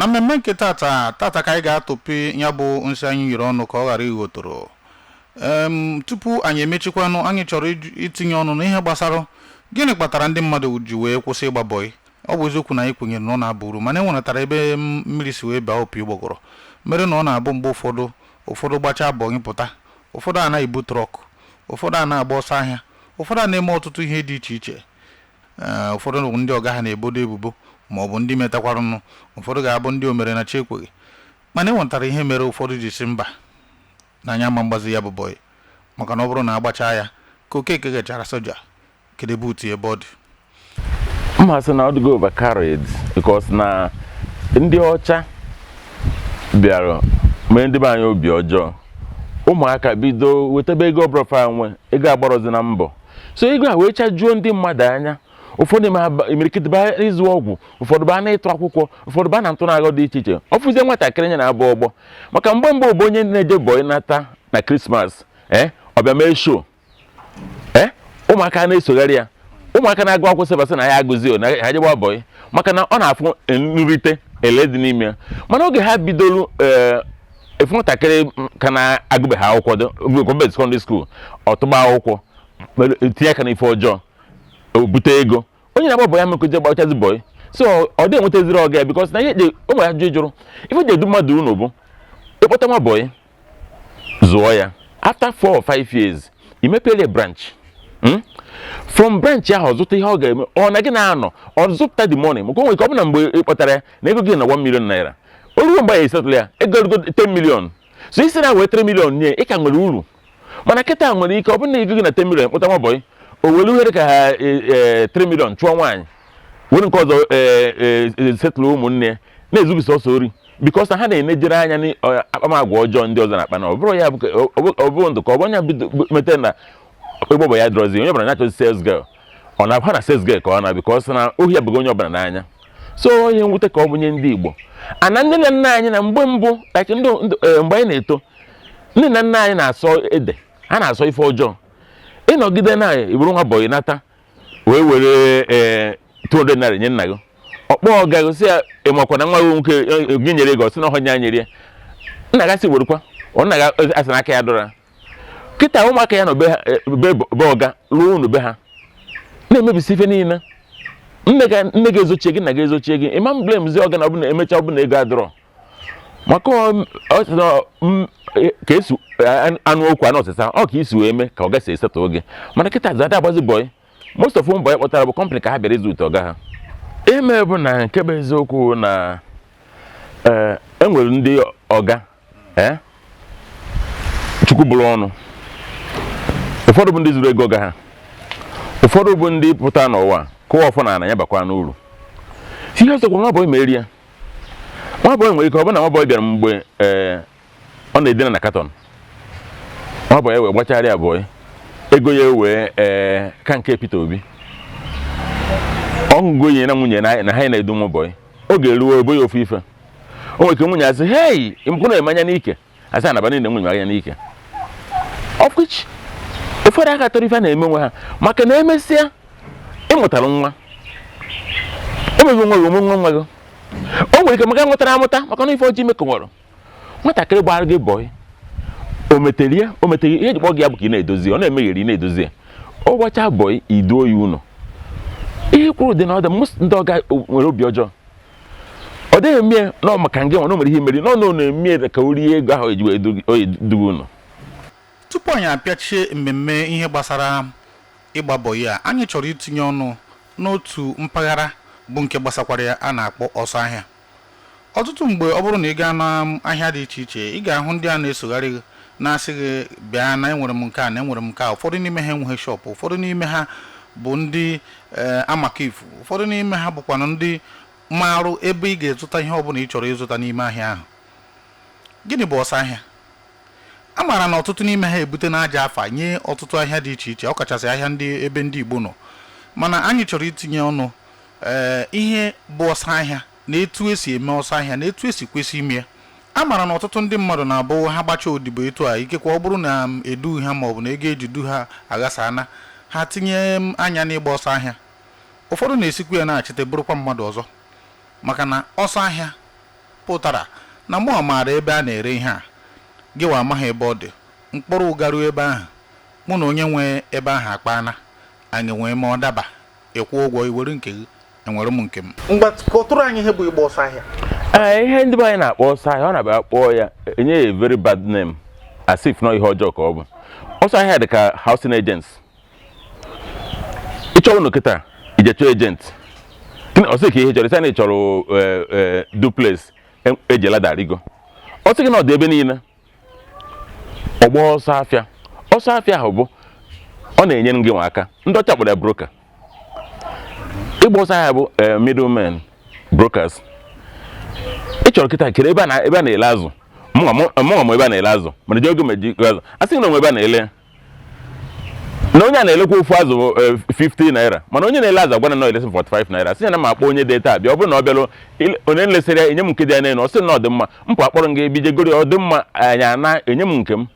na mmemme nke tata ka anyị ga-atụpị ya bụ nsị anyị yiri ọnụ ka ọ ghara ighotoro. Tupu anyị emechikwanụ, anyị chọrọ itinye ọnụ n'ihe gbasara gịnị kpatara ndị mmadụ ji wee kwụsị ịgba bọyị. Ọ bụ eziokwu na anyị kwenyere na ọ na-aba uru, mana enweretara ebe mmiri si wee baa opi ụgbọgọrọ mere na ọ na-abụ mgbe ụfọdụ gbachaa bọyị pụta, ụfọdụ a na-ebu trọk, ụfọdụ a na-agba ọsọ ahịa, ụfọdụ a na-eme ọtụtụ ihe dị iche iche. Ụfọdụ bụ ndị ọga ha na-ebodo ebubo ma ọ bụ ndị metakwaranụ, ụfọdụ ga-abụ ndị omere na chi ekweghị. Mana enwetara ihe mere ụfọdụ ji si mba na anya ma mgbazi ya bụ bọyị, maka na ọ bụrụ na agbachaa ya ka Okeke gachara soja kedu buutu ebe ọ dị. Mmasị na ọ dịgo overcarried because na ndị ọcha bịara mee ndị be anyị obi ọjọọ. Ụmụaka bido wetebe ego ọbụrọfa nwe ego agbarozi na mbọ, so ego a wee chajuo ndị mmadụ anya. Ụfọdụ imirikiti ba ịzụ ọgwụ, ụfọdụ ba na-ịtụ akwụkwọ, ụfọdụ ba na ntụ na-agọ dị iche iche. Ọ fụzie nwatakịrị nya na-abụ ọgbọ maka mgbe bụ onye na-eje bọyị nata na Krismas ọbịa mee show ụmụaka na-esogharị ya. Ụmụaka na-agụ akwụkwọ sebasị na ya agụzi na ha jegba bọyị maka na ọ na-afụ nrite ele dị n'ime ya. Mana oge ha bidoro efu nwatakịrị ka na-agụbeghị akwụkwọ secondary school, ọtụgba akwụkwọ tinye aka n'ife ọjọọ, bute ego, onye na-agba bọyị amekọje gbachazi bọyị. So ọ dị enwetaziri ọga ya bikos na ihe ụmụ ya jụrụ ife ji edu mmadụ unu bụ ịkpọta nwa bọyị zụọ ya. After 4 or 5 years imepele branch, from branch ahụ ọzụta ihe ọ ga-eme, ọ na gị na-anọ ọ zụpụta the money maka onwe ka ọ bụ na mgbe ị kpọtara ya na ego gị na 1 million naira, o ruo mgbe ya esetụlụ ya ego 10 million, so isi na wee 3 million nye ị ka nwere uru. Mana kịta nwere ike ọ bụ na ego gị na 10 million kpọta nwa bọyị o were uhere ka ha 3 million chụọ nwaanyị were nke ọzọ setụlụ ụmụnne na-ezubisi ọsọ ori bikos na ha na-enejere anya n'akpamagwa ọjọọ ndị ọzọ na-akpa na ọ bụrụ ya ọ bụ ndụ ka ọ bụ onye mete na ịgbọbọ ya drọzi onye ọbụla na-achọzi sales girl, ọ na-abụ na sales girl ka ọ na bikos na ohi abụghị onye ọbụla n'anya. So onye nwute ka ọ bụ nye ndị Igbo ana nne na nna anyị na mgbe mbụ mgbe anyị na-eto, nne na nna anyị na-asọ ede, ha na-asọ ife ọjọọ. Ịnọgide na iburu nwa bọyị nata wee were 200 naira nye nna gị, ọkpọ ọga gosi ya ịmakwa na nwa gị nwoke gị nyere ego si na ọhọ nya nyere ya, nna gị si werekwa nna gị asị n'aka ya dọra. Kịta ụmụaka ya na be ọga ruo unu be ha na-emebisi ife niile. Nne gị ezochie gị, nna gị ezochie gị, ịma mblemzi ọga na ọbụna emecha ọbụna ego adọrọ maka ka esi anụ okwu anụ ọsịsa ọ ka isi wee mee ka ọ gasị esetụ oge. Mana kịta zada agbazi bọyị, most of ụmụ bọyị kpọtara bụ kọmpanị ka ha bịara ịzụ ite ọga ha. Ime bụ na nke bụ eziokwu na enwere ndị ọga chukwu bụrụ ọnụ. Ụfọdụ bụ ndị zuru ego ọga ha, ụfọdụ bụ ndị pụta n'ụwa kụwa ọfọ na ana ya bakwa n'uru. Ihe ọzọkwa nwa bọyị ma eri ya, nwa bọyị nwere ike ọ bụ na nwa bọyị bịara mgbe ọ na-edina na katọn, nwa bọyị wee gbachara ya bọyị ego ya wee ka nke Peter Obi ọṅụgo nye na nwunye na ha na-edu nwa bọyị. Oge eruo ebo ya ofu ife, o nwere ike nwunye asị hei mkpụ na emanya n'ike asị anaba niile nwunye anya n'ike, of which ụfọdụ aka tọrọ ife na-eme nwe ha maka na emesịa ịmụtara nwa emeghị nwa gị omenwe nwa gị. O nwere ike maka nwetara amụta maka na ife ojii mekọnwụrụ nwatakịrị gbara gị bọyị o metere ihe ejikpọ gị ya bụ ka ị na-edozi ọ na-emegheri ị na-edozi ya. Ọ gbacha bọyị iduo ya ụlọ ihe kwuru dị na ọdụ ndị ọga nwere obi ọjọọ. Ọ dịghị eme nọ maka ngị nwa na o nwere ihe meri nọ na-eme ka o rie ego ahụ eji wee dugo ụlọ. Tupu anyị apịachie mmemme ihe gbasara ịgba bọyị a, anyị chọrọ itinye ọnụ n'otu mpaghara bụ nke gbasakwara ya a na-akpọ ọsọ ahịa. Ọtụtụ mgbe ọ bụrụ na ị gaa n'ahịa dị iche iche ị ga-ahụ ndị a na-esogharị gị na-asị gị bịa na enwere m nke a na enwere m nke a. Ụfọdụ n'ime ha enweghị shọpụ, ụfọdụ n'ime ha bụ ndị amaka-ifu, ụfọdụ n'ime ha bụkwanụ ndị marụ ebe ị ga-ezụta ihe ọbụla ị chọrọ ịzụta n'ime ahịa ahụ. Gịnị bụ ọsọ ahịa? A maara na ọtụtụ n'ime ha ebute n'aja afa nye ọtụtụ ahịa dị iche iche, ọkachasị ahịa ebe ndị Igbo nọ. Mana anyị chọrọ itinye ọnụ ihe bụ ọsọ ahịa na etu esi eme ọsọ ahịa na etu esi kwesị ime ya. A maara na ọtụtụ ndị mmadụ na-abụ ha gbacha odibo etu a ikekwa ọ bụrụ na edu ha ma ọ bụ na ego ejidu ha aghasana ha tinye anya n'ịgba ọsọ ahịa. Ụfọdụ na-esikwa ya na-achịte bụrụkwa mmadụ ọzọ maka na ọsọ ahịa pụtara na mụ maara ebe a na-ere ihe a gị wa amaghị ebe ọ dị mkpụrụ ụgarụ ebe ahụ mụ na onye nwe ebe ahụ akpana anyị nwee ma ọ daba ịkwụ ụgwọ iwere nke gị enwere m nke m ngwa kọtụrụ anyị ihe bụ ịgba ọsọ ahịa ihe ndị be anyị na-akpọ ọsọ ahịa ọ na-abịa kpọọ ya enye ya a very bad name as if no ihe ọjọọ ka ọ bụ ọsọ ahịa dị ka housing agents ịchọrọ ụnụ kịta ijecho agent ọsị ka ihe chọrọ isi na ịchọrọ duplex eji lada rigo ọsị gị na ọ dị ebe niile ọgbọ ọsọ afịa ahụ bụ ọ na-enye gị nwa aka ndị ọcha kpọrọ ya broker ịgba ọsọ ahịa bụ middlemen brokers ịchọrọ kịta kere ebe a na-ele azụ mụnwa m ebe a na-ele azụ mana ji oge meji azụ a sị na onwe ebe a na-ele na onye a na-elekwa ofu azụ 50 naira mana onye na-ele azụ agwana na elesi 45 naira sị na m akpọ onye dị taa bịa ọ bụrụ na ọ bịalụ onye nlesịrị ya enye m nke dị anya na ọ sị na ọ dị mma mpụ akpọrọ m gị ebije gori ọ dị mma anya na enye m nke m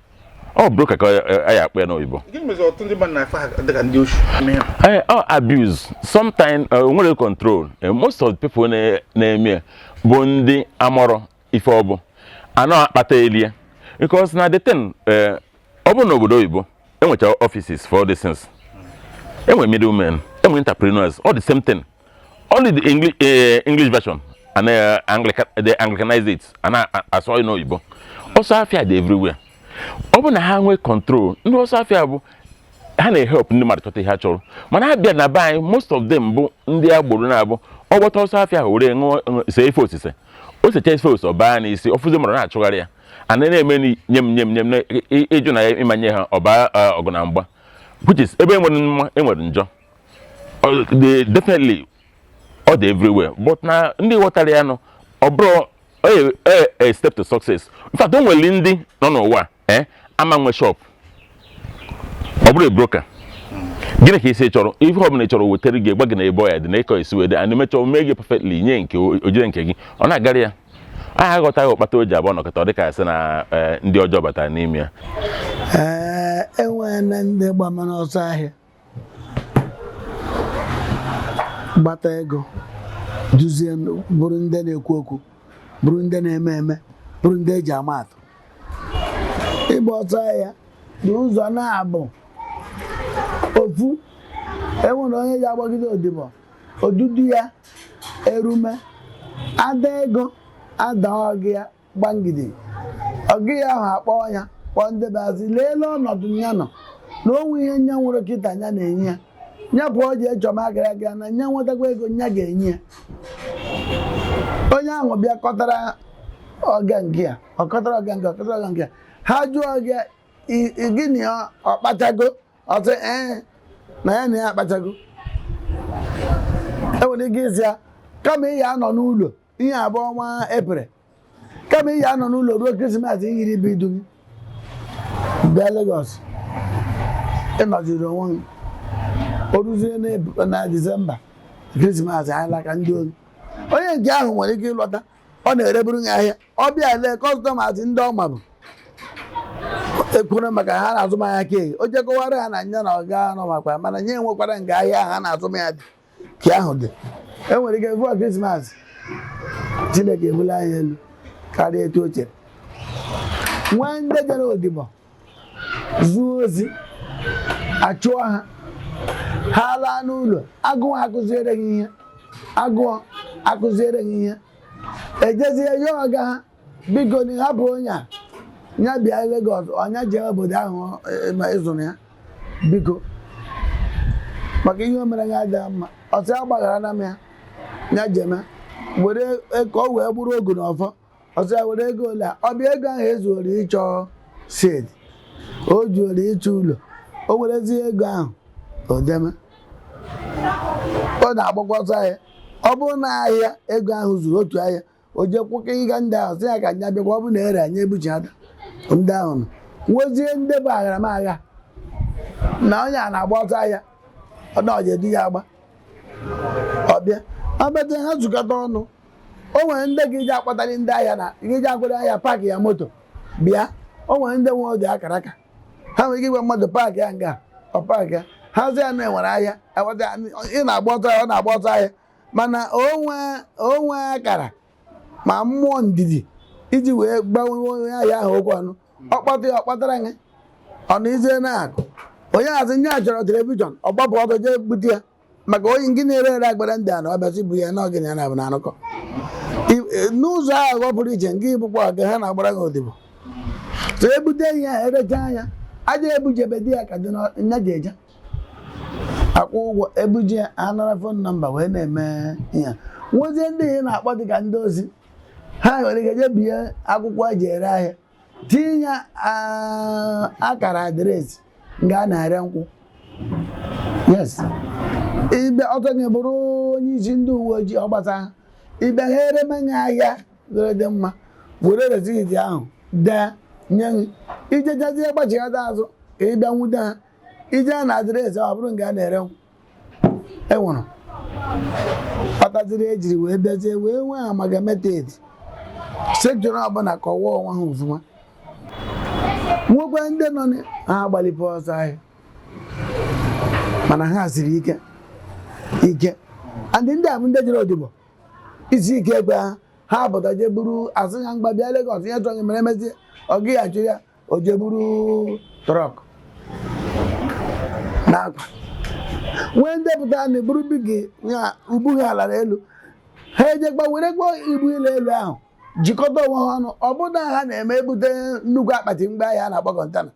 ọ broker ka anyị akpọ ya n'oyibo abuse sometimes nwere control most of the people na-eme bụ ndị amọrọ ife ọ bụ anọ akpata elie because na the thing ọ bụ n'obodo oyibo enwecha offices for all these things enwe middlemen enwe entrepreneurs all the same thing only the English version and they Anglicanize it and asọ n'oyibo ọsọ afịa dị everywhere ọ bụ na ha nwee control ndị ọsọ afịa bụ ha na-help ndị mmadụ chọta ihe ha chọrọ mana ha bịa na be anyị most of them bụ ndị agboro na-abụ ọ gbata ọsọ afịa ahụ were ṅụọ see ife osise o secha ife osise ọ baa n'isi ọfụzi mmadụ na-achụgharị ya ana na-eme nye m ịjụ na ya ịmanye ha ọba ọgụ na mgba which is ebe enwere mma enwere njọ definitely ọ dị everywhere but na ndị ghọtara ya nọ ọ bụrụ a step to success in fact o nwere ndị nọ n'ụwa ama nwe shop ọ bụrụ broker gịnị ka isi chọrọ ihe ọ bụla ị chọrọ wetara gị gba gị na ebe ọ ya dị na ịkọ isi wede and emechaa mee gị perfectly nye nke ojide nke gị ọ na-agara ya aha aghọtaghị ọkpata o ji abụọ nọkọta ọ dịka asị na ndị ọjọọ batara n'ime ya enwere na ndị gbama n'ọsọ ahịa gbata ego duzie bụrụ ndị na-ekwu okwu bụrụ ndị na-eme eme bụrụ ndị eji ama atụ ịgba ọsọ ahịa dị ụzọ na-abụ ofu enwere onye ji agbagide odibo odudu ya erume ada ego ada ọgị ya gbangide ọgị ya ahụ akpọ ya kpọọ ndebeazị leele ọnọdụ ya nọ na onwe ihe nya nwere kịta ya na-enye ya nya pụọ ji echọma agara aga na nya nwetakwa ego nya ga-enye ya onye ahụ bịa kọtara ọga nke ya ọkọtara ọga nke ya ha jụọ gị gịnị ọkpachago ọsị na ya na ya akpachago enwere ike isi ya kama ị ya anọ n'ụlọ ihe abụọ ọnwa epere kama ị ya anọ n'ụlọ ruo krismas yiri bụ idu gị bịa Lagos ịnọziri onwe gị o ruzie na Disemba krismas alaka ndị oyi onye nke ahụ nwere ike ịlọta ọ na-ereburu gị ahịa ọ bịa lee kọstọmas ndị ọma bụ ekwuru maka ha na-azụmahịa keeki o jekọwara ha na nya na ọga anọ makwa mana nye nwekwara nke ahịa ha na-azụmahịa dị ka ahụ dị enwere ike bụọ krismas Chineke ebula anyị elu karịa etu o chere nwa ndị jere odibo zuo ozi achụọ ha laa n'ụlọ agụụ akụziere gị ihe agụọ akụziere gị ihe ejezie ya ọga ha biko na hapụ onye a nya bịa Lagos ọnya jee obodo ahụ ma ịzụrụ ya biko maka ihe o mere ya adịghị mma ọsị agbaghara na m ya nya jeme were ka o wee bụrụ ogu na ọfọ ọsị ya were ego ole ọbịa ego ahụ ezuoro ịchọ shed o juoro ịchọ ụlọ o werezie ego ahụ odeme ọ na-agbakwa ọsọ ahịa ọ bụrụ na ahịa ego ahụ zuru otu ahịa o jekwụka ịga ndị ahụ sị ya ka nya bịakwa ọ bụ na ere anya ebuchi ada ndị ahụ nọ nwezie ndị bụ agharamagha na onye a na-agba ọsọ ahịa ọ na ọjedu ya agba ọbịa abata ha zukọta ọnụ o nwere ndị ga eji akpatara ndị ahịa na iji akwere ahịa paakị ya moto bịa o nwere ndị nwe ụdị akara aka ha nwere ike igwe mmadụ paakị ya nga ọ paakị ya ha zi ya na enwere ahịa ị na-agba ọsọ ahịa ọ na-agba ọsọ ahịa mana onwe akara ma mmụọ ndidi iji wee gbanwe onye ahịa ahụ okwu ọnụ ọkpọtara gị ọnụ ize na-akụ onye hazi nye a chọrọ telivishọn ọgbapụ ọtọ jee bute ya maka onye nke na-ere ere agbara ndị a na ọbịasị bụ ya na ọgịnị ya na-abụ na-anụkọ n'ụzọ ahụ pụrụ iche nke ịbụkwa ọga ha na-agbara gị odibo so ebute ihe a erecha anya aja ebujebe di ya ka dị nya ji eje akwụ ụgwọ ebuje anara fon nọmba wee na-eme ihe nwezie ndị ihe na-akpọ dị ka ndị ozi ha nwere ike je bie akwụkwọ eji ere ahịa tinye akara adreesị nga a na-ere nkwụ yes ibe ọtọ ga-ebụrụ onye isi ndị uwe ojii ọgbasa ibe ha eremenya ahịa dore dị mma were resiti ahụ dee nye ije jazie gbachighata azụ ka ị bịa nwute ha ije na adreesị ọ bụrụ nke a na-ere nkwụ enwere kpataziri ejiri wee bịazie wee nwee amalgamated sektọrọ ọbụla kọwaa onwe ha ofụma nwekwa ndị nọ ha agbalịpụ ọsọ ahịa mana ha siri ike andị ndị a bụ ndị jere odibo isi ike ekwe ha pụta je buru asị ha mgba bịa Lagos ihe chọghị mere emezie ọ gị achụ ya o je buru trọk na akwa nwee ndepụta na eburu bigi ubu ha lara elu ha ejekwa were gboo ibu ile elu ahụ jikọta onwe ha ọnụ ọ bụrụ na ha na-eme ebute nnukwu akpati mgbe ahịa a na-akpọ kọntana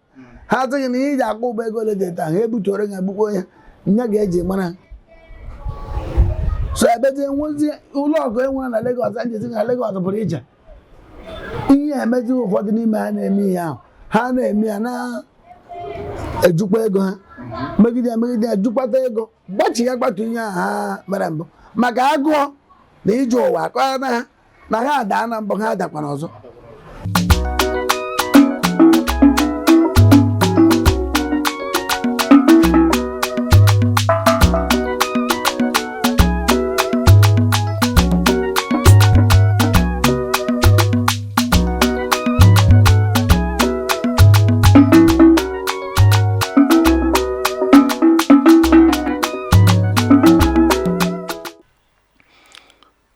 ha atụghị na ihe iji akpọ ụgbọ ego ole dị taa ha ebutuore ha egbukwo onye nya ga-eji mara so ebezie nwezi ụlọ ọgụ enwere na Lagos a njezi na Lagos pụrụ iche ihe emezi ụfọdụ n'ime ha na-eme ihe ahụ ha na-eme ya na-ejukwa ego ha megide ya jukpata ego gbachi ya gbatu ihe ahụ ha mere mbụ maka agụọ na ije ụwa akọya na ha na ha adaa na mbụ ha adakwana ọzọ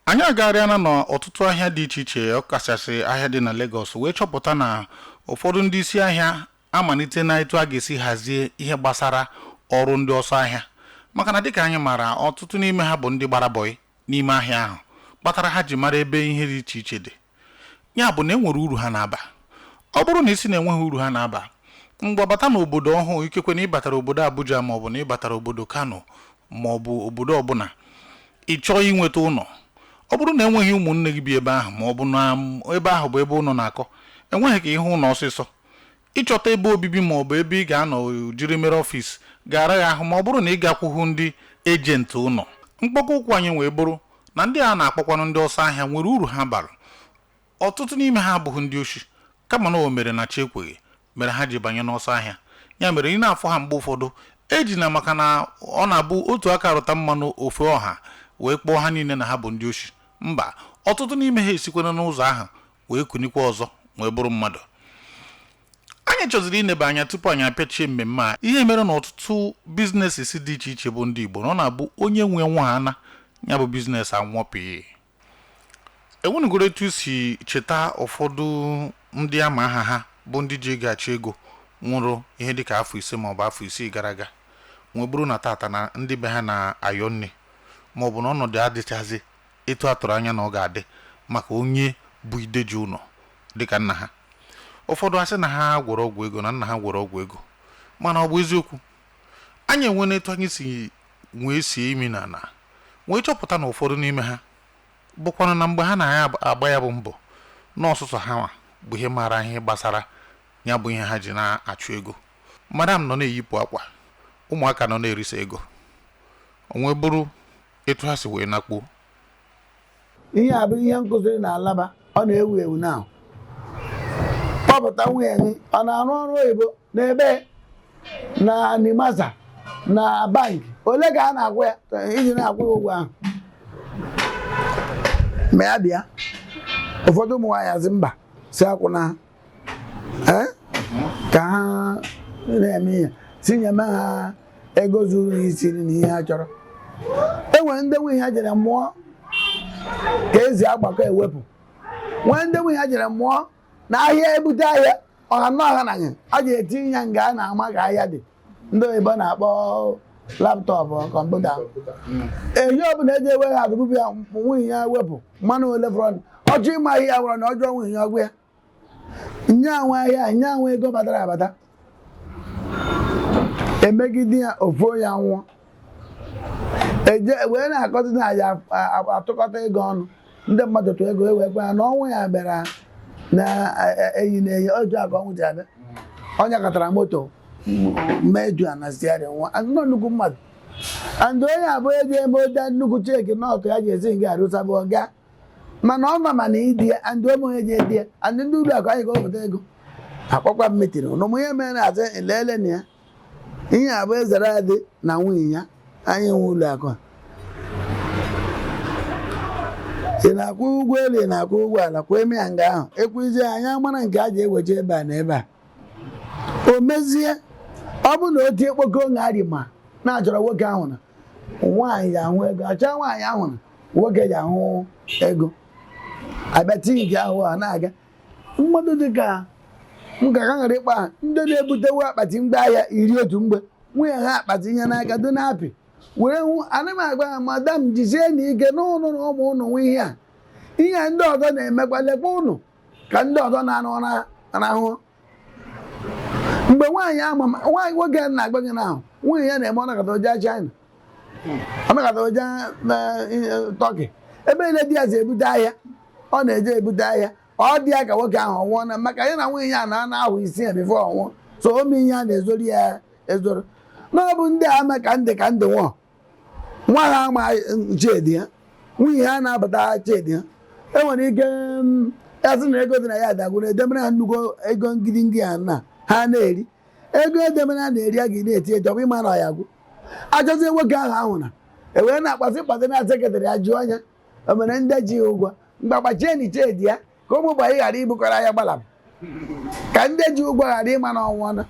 anyị agagharịala n'ọtụtụ ahịa dị iche iche ọkachasị ahịa dị na Lagos wee chọpụta na ụfọdụ ndị isi ahịa amalite na etu a ga-esi hazie ihe gbasara ọrụ ndị ọsọ ahịa maka na dịka anyị maara ọtụtụ n'ime ha bụ ndị gbara bọyị n'ime ahịa ahụ kpatara ha ji mara ebe ihe dị iche iche dị ya bụ na enwere uru ha na-aba ọ bụrụ na isi na-enweghị uru ha na-aba mgbe bata n'obodo ọhụụ ikekwe na ịbatara obodo Abuja maọbụ na ịbatara obodo Kano maọbụ obodo ọbụla ị chọọ inweta ụlọ ọ bụrụ na enweghị ụmụnne gị bi ebe ahụ ma ọ bụ na ebe ahụ bụ ebe ụlọ na-akọ enweghị ka ịhụ ụlọ ọsịsọ ịchọta ebe obibi ma ọ bụ ebe ị ga-anọ jiri mere ọfịs gara ya ahụ ma ọ bụrụ na ị gakwuhu ndị ejenti ụlọ mkpọkọ ụkwụ anyị wee bụrụ na ndị a na-akpọkwanụ ndị ọsọ ahịa nwere uru ha bara ọtụtụ n'ime ha abụghị ndị oshi kama na o mere na chi ekweghị mere ha ji banye n'ọsọ ahịa ya mere ị na-afọ ha mgbe ụfọdụ ejina maka na ọ na-abụ otu aka rụta mmanụ ofe ọha wee kpọọ ha niile na ha bụ ndị oshi mba ọtụtụ n'ime ha esikwana n'ụzọ ahụ wee kunikwa ọzọ wee bụrụ mmadụ anyị chọziri ineba anya tupu anyị apịachie mmemme a ihe mere na ọtụtụ bizinesi dị iche iche bụ ndị Igbo na ọ na-abụ onye nwe nwa ana ya bụ bizinesi anwụọpị enwenugoro etu si cheta ụfọdụ ndị ama aha ha bụ ndị ji gachi ego nwụrụ ihe dịka afọ 5 maọbụ afọ 6 gara aga wee bụrụ na tata na ndị be ha na-ayọ nne maọbụ na ọnọdụ adịchazi etu a tụrụ anya na ọ ga-adị maka onye bụ ideji ụlọ dịka nna ha ụfọdụ asị na ha gwọrọ ọgwụ ego na nna ha gwọrọ ọgwụ ego mana ọ bụ eziokwu anyị enwe etu anyị si wee sie imi na ala wee chọpụta na ụfọdụ n'ime ha bụkwana na mgbe ha na-agba ya bụ mbọ n'ọsụsọ ha bụ ihe maara ihe gbasara ya bụ ihe ha ji na-achụ ego madam nọ na-eyipụ akwa ụmụaka nọ na-erisa ego onwe bụrụ etu ha si wee nakpuo ihe a bụ ihe nkụziri na Alaba ọ na-ewu ewu na kpọpụta nwunye gị ọ na-arụ ọrụ oyibo n'ebe na Nimasa na banki ole ka a na-akwụ ya iji na-akwụ ya ụgwọ ahụ ma ya bịa ụfọdụ ụmụ nwaanyị azị mba si akwụna ka ha na-eme ihe si nyeme ha ego zuru isi na ihe ha chọrọ enwere ndị nwunye ha jere mụọ ka ezi agbakọ ewepụ when ndị nwunye jere mmụọ na ahịa ebute ahịa ọha na ọha na gị a ga-etinye ya nga a na-ama ka ahịa dị ndị oyibo na-akpọ laptọpụ kọmputa enye ọbụla eji ewe ha adụbụbụ ya nwunye ya wepụ mmanụ ole fọrọ ọchọ ịma ahịa ya gwara na ọjọọ nwunye ya ọgwụ ya nye anwe ahịa nye anwe ego batara abata emegide ya ofu ya nwụọ wee na-akọta na ya atụkọta ego ọnụ ndị mmadụ tụ ego ewekwa ya na ọnwụ ya bịara na-eyi na-eyi oju aka ọnwụ ji abịa onye katara moto meju na stiarin nwa nọ nnukwu mmadụ and onye abụọ eji eme ode nnukwu cheki n'ọtụ ya ji esi nga arụsabụ ọga mana ọ ma mana ịdị ya and ụmụ onye ji edi ya and ndị ụlọ akụ anyị ga obodo ego akpọkwa mmetiri n'ụmụ ihe mere na-asị lele na ya ihe abụọ ezere adị na nwunye ya anyị nwe ụlọ akụ a ị na-akwụ ụgwọ elu ị na-akwụ ụgwọ ala kwa eme ya nga ahụ ekwuzie anya mara nke a ji eweje ebe a na ebe a o mezie ọ bụ na o tie kpoko ṅarị ma na-achọrọ nwoke ahụ na nwaanyị ji ahụ ego achọ nwaanyị ahụ na nwoke ji ahụ ego abịa tinye nke ahụ a na-aga mmadụ dịka nka ka ghara ịkpa ha ndị na-ebutewo akpati mgbe ahịa 11 mgbe nwunye ha akpati ihe n'aka dị na-apị were hụ ana m agba ha madam jizie na ike n'ụlọ na ụmụ ụnụ nwe ihe ndị ọzọ na-emekwa lekwa ụnụ ka ndị ọzọ na-arahụ mgbe nwaanyị nwoke na-agba gị n'ahụ nwunye ya na-eme ọnakọta oja China ọnakọta oja na Turkey ebe ile di ya si ebute ahịa ọ na-eje ebute ahịa ọ dị ya ka nwoke ahụ ọnwụọ na maka ya na nwunye ya na-ahụ isi ya bifo ọnwụọ so ome ihe a na-ezoro ya ezoro na ọ bụ ndị ama ka ndị nwụọ nwa ha ama chedi ya nwunye ha na-abata chedi ya enwere ike ya sị na ego dị na ya adagwuru edemere ha nnukwu ego ngidi ya na ha na-eri ego edemere ha na-eri a ga na-eti echọbụ ịma na ọya gwụ achọzie nwoke ahụ ahụ na ewee na-akpasị kpasị na sekretarị ya jụọ anya o mere ndị ji ụgwọ mgbagbachieni chedi ya ka ụmụ gbanyị ghara ibukọrọ ya gbalapụ ka ndị ji ụgwọ ghara ịma na ọnwụọ na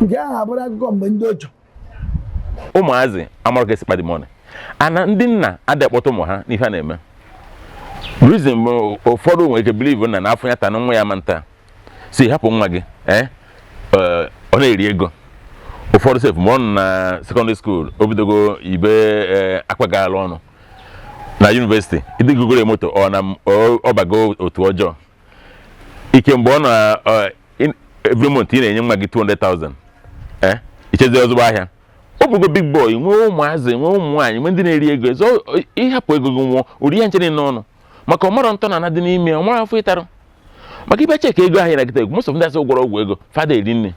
nke ahụ abụrụ akụkọ mgbe ndị ochie ụmụazị amara ka esi kpadi mọni ana ndị nna adakpọta ụmụ ha n'ife a na-eme reason ụfọdụ nwere ike believe na n'afọ ya ta na nwa ya ma nta si hapụ nwa gị ọ na-eri ego ụfọdụ sef mụọ na secondary school o bidogo ibe akpagala ọnụ na university ịdịgogoro moto ọ bago otu ọjọọ ike mgbe ọ na every month ị na-enye nwa gị 200,000 ichezie ozugbo ahịa ọ bụgo big boy nwee ụmụazị nwee ụmụ nwaanyị nwee ndị na-eri ego ezo ịhapụ ego gị nwụọ ori ya nchere n'ọnụ maka ọmarọ ntọ na dị n'ime ọmara afọ ịtarụ maka ibe cheka ego ahịa na gịta ego most of ndị asị ụgwọrọ ọgwụ ego fada eri nne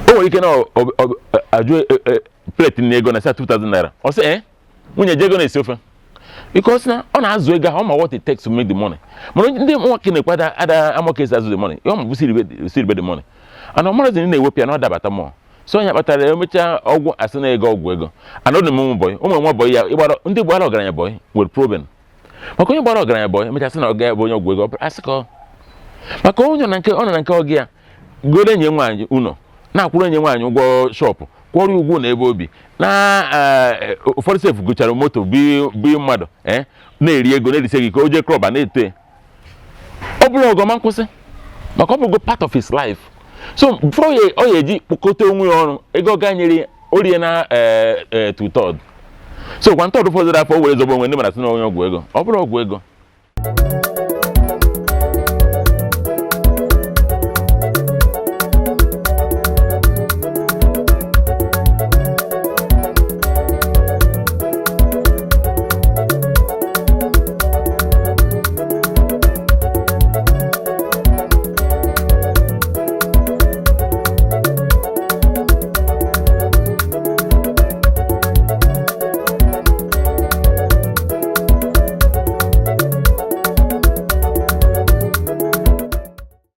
o nwere ike na ajụ plate nne ego na sa 2,000 naira ọ sị nwunye ji ego na-esi ofe because na ọ na-azụ ego ahụ ma what it takes to make the money mana ndị nwoke na-ekwada ada amaka esi azụ the money ọ ma bụ siribe the money ana ọmarazi na-ewepụ ya na ọ dabata mmụọ so onye kpatara emechaa ọgwụ asị na ego ọgwụ ego ana ọ dị ụmụ bọyị ụmụ nwa bọyị ya ịgbara ndị gbara ọgaranya bọyị nwere problem maka onye gbara ọgaranya bọyị emechaa sị na ọga ya bụ onye ọgwụ ego asị ka maka onye ọ nọ na nke ọgị ya goro enye nwaanyị ụlọ na-akwụrụ enye nwaanyị ụgwọ shọpụ kwọrọ ugwu na ebe obi na ụfọdụ sef gụchara moto bi mmadụ na-eri ego na-erisi gị ka o jee klọb a na-eto ọ bụrụ ọgọma nkwụsị maka ọ bụrụgo part of his life so before ọ ya eji kpokọta onwe ya ọrụ ego ga nyere orie na 2/3 so kwa ntọdụ fọdụrụ afọ o were zọba onwe ndị mara sị na onye ọgwụ ego ọ bụrụ ọgwụ ego